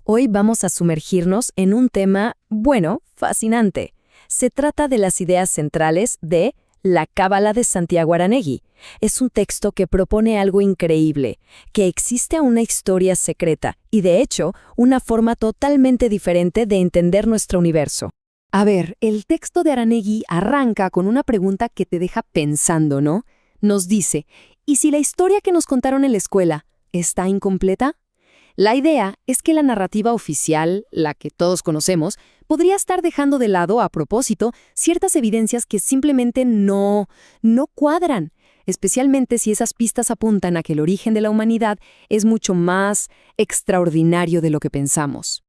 Hoy vamos a sumergirnos en un tema, bueno, fascinante. Se trata de las ideas centrales de La Cábala de Santiago Aranegui. Es un texto que propone algo increíble, que existe una historia secreta y, de hecho, una forma totalmente diferente de entender nuestro universo. A ver, el texto de Aranegui arranca con una pregunta que te deja pensando, ¿no? Nos dice, ¿y si la historia que nos contaron en la escuela está incompleta? La idea es que la narrativa oficial, la que todos conocemos, podría estar dejando de lado, a propósito, ciertas evidencias que simplemente no cuadran, especialmente si esas pistas apuntan a que el origen de la humanidad es mucho más extraordinario de lo que pensamos.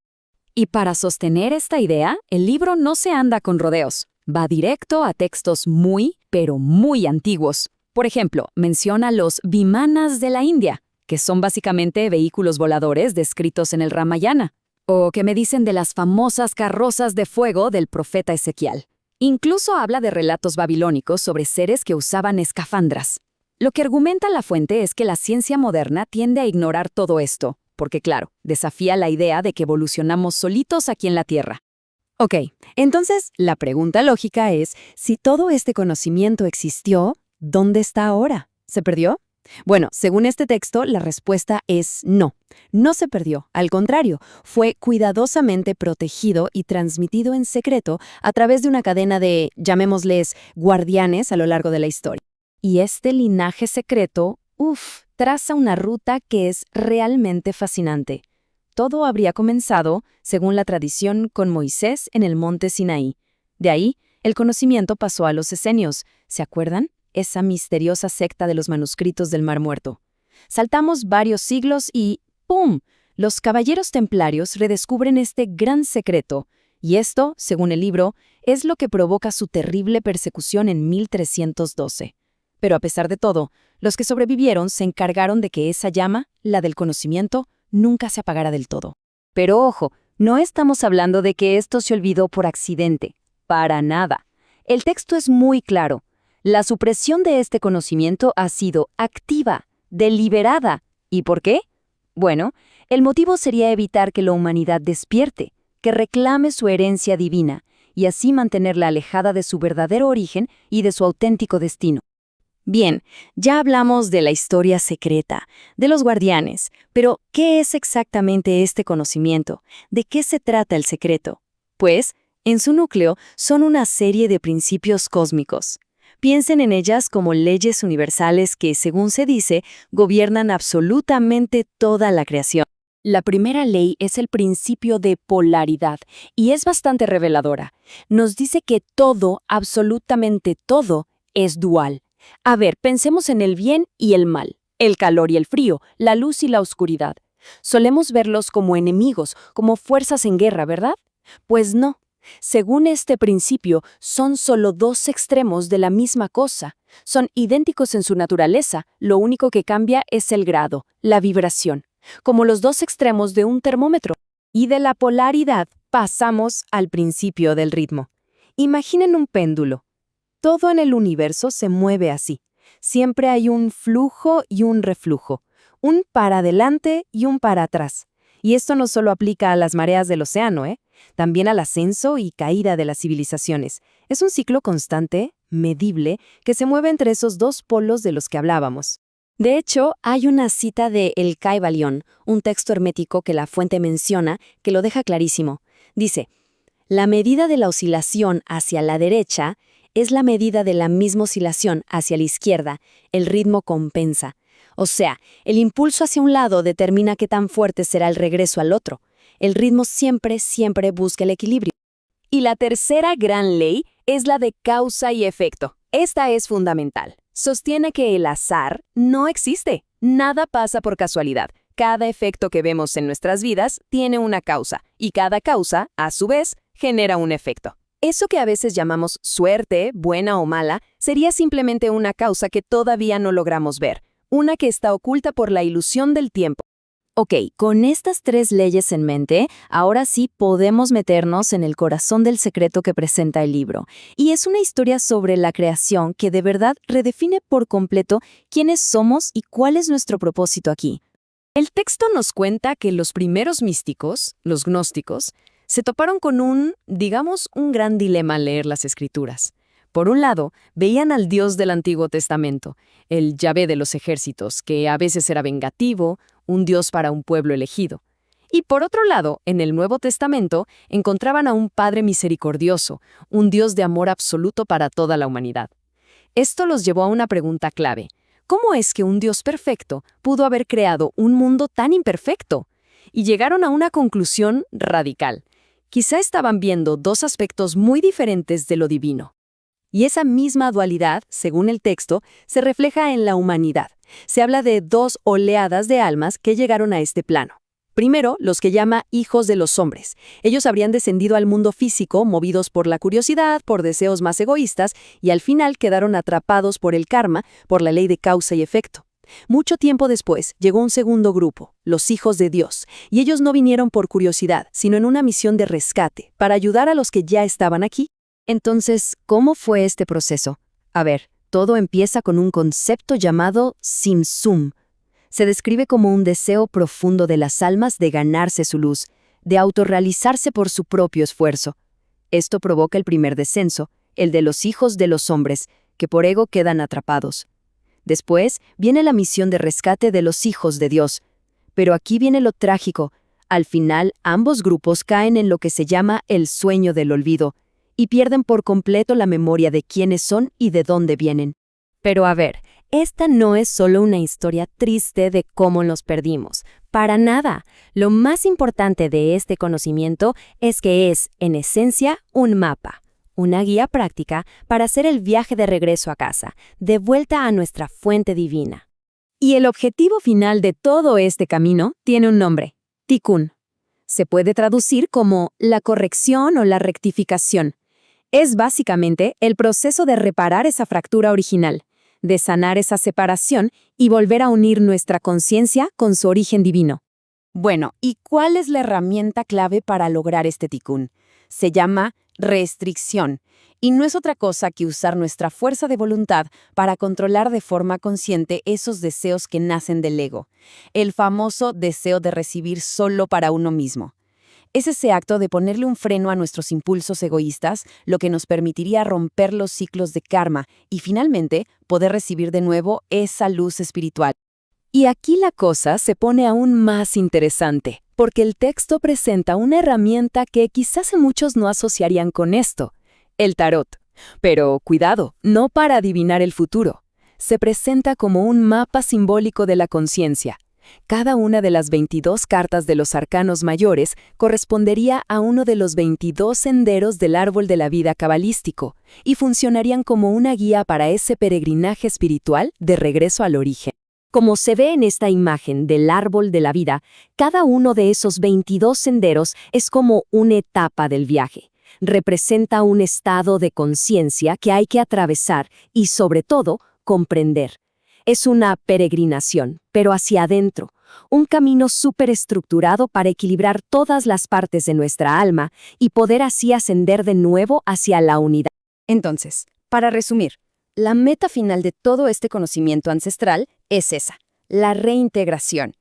Y para sostener esta idea, el libro no se anda con rodeos. Va directo a textos muy, pero muy antiguos. Por ejemplo, menciona los vimanas de la India, que son básicamente vehículos voladores descritos en el Ramayana. ¿O qué me dicen de las famosas carrozas de fuego del profeta Ezequiel? Incluso habla de relatos babilónicos sobre seres que usaban escafandras. Lo que argumenta la fuente es que la ciencia moderna tiende a ignorar todo esto, porque claro, desafía la idea de que evolucionamos solitos aquí en la Tierra. Ok, entonces la pregunta lógica es, si todo este conocimiento existió, ¿dónde está ahora? ¿Se perdió? Bueno, según este texto, la respuesta es no. No se perdió, al contrario, fue cuidadosamente protegido y transmitido en secreto a través de una cadena de, llamémosles, guardianes a lo largo de la historia. Y este linaje secreto, traza una ruta que es realmente fascinante. Todo habría comenzado, según la tradición, con Moisés en el monte Sinaí. De ahí, el conocimiento pasó a los esenios, ¿se acuerdan? Esa misteriosa secta de los manuscritos del Mar Muerto. Saltamos varios siglos y ¡pum! Los caballeros templarios redescubren este gran secreto, y esto, según el libro, es lo que provoca su terrible persecución en 1312. Pero a pesar de todo, los que sobrevivieron se encargaron de que esa llama, la del conocimiento, nunca se apagara del todo. Pero ojo, no estamos hablando de que esto se olvidó por accidente. Para nada. El texto es muy claro. La supresión de este conocimiento ha sido activa, deliberada. ¿Y por qué? Bueno, el motivo sería evitar que la humanidad despierte, que reclame su herencia divina, y así mantenerla alejada de su verdadero origen y de su auténtico destino. Bien, ya hablamos de la historia secreta, de los guardianes, pero ¿qué es exactamente este conocimiento? ¿De qué se trata el secreto? Pues, en su núcleo, son una serie de principios cósmicos. Piensen en ellas como leyes universales que, según se dice, gobiernan absolutamente toda la creación. La primera ley es el principio de polaridad, y es bastante reveladora. Nos dice que todo, absolutamente todo, es dual. A ver, pensemos en el bien y el mal, el calor y el frío, la luz y la oscuridad. Solemos verlos como enemigos, como fuerzas en guerra, ¿verdad? Pues no. Según este principio, son solo dos extremos de la misma cosa. Son idénticos en su naturaleza, lo único que cambia es el grado, la vibración, como los dos extremos de un termómetro. Y de la polaridad pasamos al principio del ritmo. Imaginen un péndulo. Todo en el universo se mueve así. Siempre hay un flujo y un reflujo, un para adelante y un para atrás. Y esto no solo aplica a las mareas del océano, también al ascenso y caída de las civilizaciones. Es un ciclo constante, medible, que se mueve entre esos dos polos de los que hablábamos. De hecho, hay una cita de El Caibalión, un texto hermético que la fuente menciona, que lo deja clarísimo. Dice, la medida de la oscilación hacia la derecha es la medida de la misma oscilación hacia la izquierda, el ritmo compensa. O sea, el impulso hacia un lado determina qué tan fuerte será el regreso al otro. El ritmo siempre busca el equilibrio. Y la tercera gran ley es la de causa y efecto. Esta es fundamental. Sostiene que el azar no existe. Nada pasa por casualidad. Cada efecto que vemos en nuestras vidas tiene una causa, y cada causa, a su vez, genera un efecto. Eso que a veces llamamos suerte, buena o mala, sería simplemente una causa que todavía no logramos ver, una que está oculta por la ilusión del tiempo. Ok, con estas tres leyes en mente, ahora sí podemos meternos en el corazón del secreto que presenta el libro. Y es una historia sobre la creación que de verdad redefine por completo quiénes somos y cuál es nuestro propósito aquí. El texto nos cuenta que los primeros místicos, los gnósticos, se toparon con un gran dilema al leer las Escrituras. Por un lado, veían al Dios del Antiguo Testamento, el Yahvé de los ejércitos, que a veces era vengativo, un Dios para un pueblo elegido. Y por otro lado, en el Nuevo Testamento, encontraban a un Padre misericordioso, un Dios de amor absoluto para toda la humanidad. Esto los llevó a una pregunta clave. ¿Cómo es que un Dios perfecto pudo haber creado un mundo tan imperfecto? Y llegaron a una conclusión radical. Quizá estaban viendo dos aspectos muy diferentes de lo divino. Y esa misma dualidad, según el texto, se refleja en la humanidad. Se habla de dos oleadas de almas que llegaron a este plano. Primero, los que llama hijos de los hombres. Ellos habrían descendido al mundo físico, movidos por la curiosidad, por deseos más egoístas, y al final quedaron atrapados por el karma, por la ley de causa y efecto. Mucho tiempo después, llegó un segundo grupo, los hijos de Dios, y ellos no vinieron por curiosidad, sino en una misión de rescate, para ayudar a los que ya estaban aquí. Entonces, ¿cómo fue este proceso? A ver, todo empieza con un concepto llamado Simsum. Se describe como un deseo profundo de las almas de ganarse su luz, de autorrealizarse por su propio esfuerzo. Esto provoca el primer descenso, el de los hijos de los hombres, que por ego quedan atrapados. Después viene la misión de rescate de los hijos de Dios. Pero aquí viene lo trágico. Al final, ambos grupos caen en lo que se llama el sueño del olvido, y pierden por completo la memoria de quiénes son y de dónde vienen. Pero a ver, esta no es solo una historia triste de cómo nos perdimos. Para nada. Lo más importante de este conocimiento es que es, en esencia, un mapa, una guía práctica para hacer el viaje de regreso a casa, de vuelta a nuestra fuente divina. Y el objetivo final de todo este camino tiene un nombre: Tikkun. Se puede traducir como la corrección o la rectificación. Es básicamente el proceso de reparar esa fractura original, de sanar esa separación y volver a unir nuestra conciencia con su origen divino. Bueno, ¿y cuál es la herramienta clave para lograr este tikkun? Se llama restricción, y no es otra cosa que usar nuestra fuerza de voluntad para controlar de forma consciente esos deseos que nacen del ego, el famoso deseo de recibir solo para uno mismo. Es ese acto de ponerle un freno a nuestros impulsos egoístas lo que nos permitiría romper los ciclos de karma y finalmente poder recibir de nuevo esa luz espiritual. Y aquí la cosa se pone aún más interesante, porque el texto presenta una herramienta que quizás muchos no asociarían con esto: el tarot. Pero cuidado, no para adivinar el futuro. Se presenta como un mapa simbólico de la conciencia. Cada una de las 22 cartas de los arcanos mayores correspondería a uno de los 22 senderos del árbol de la vida cabalístico y funcionarían como una guía para ese peregrinaje espiritual de regreso al origen. Como se ve en esta imagen del árbol de la vida, cada uno de esos 22 senderos es como una etapa del viaje. Representa un estado de conciencia que hay que atravesar y, sobre todo, comprender. Es una peregrinación, pero hacia adentro, un camino súper estructurado para equilibrar todas las partes de nuestra alma y poder así ascender de nuevo hacia la unidad. Entonces, para resumir, la meta final de todo este conocimiento ancestral es esa, la reintegración.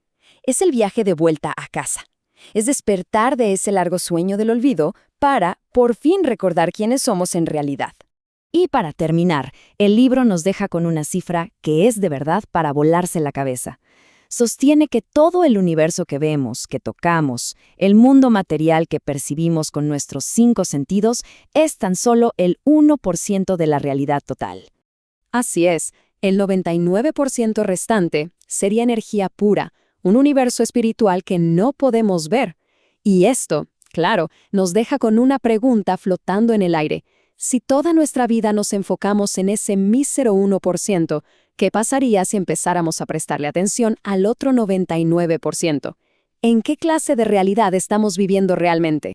Es el viaje de vuelta a casa. Es despertar de ese largo sueño del olvido para, por fin, recordar quiénes somos en realidad. Y para terminar, el libro nos deja con una cifra que es de verdad para volarse la cabeza. Sostiene que todo el universo que vemos, que tocamos, el mundo material que percibimos con nuestros 5 sentidos, es tan solo el 1% de la realidad total. Así es, el 99% restante sería energía pura, un universo espiritual que no podemos ver. Y esto, claro, nos deja con una pregunta flotando en el aire. Si toda nuestra vida nos enfocamos en ese mísero 1%, ¿qué pasaría si empezáramos a prestarle atención al otro 99%? ¿En qué clase de realidad estamos viviendo realmente?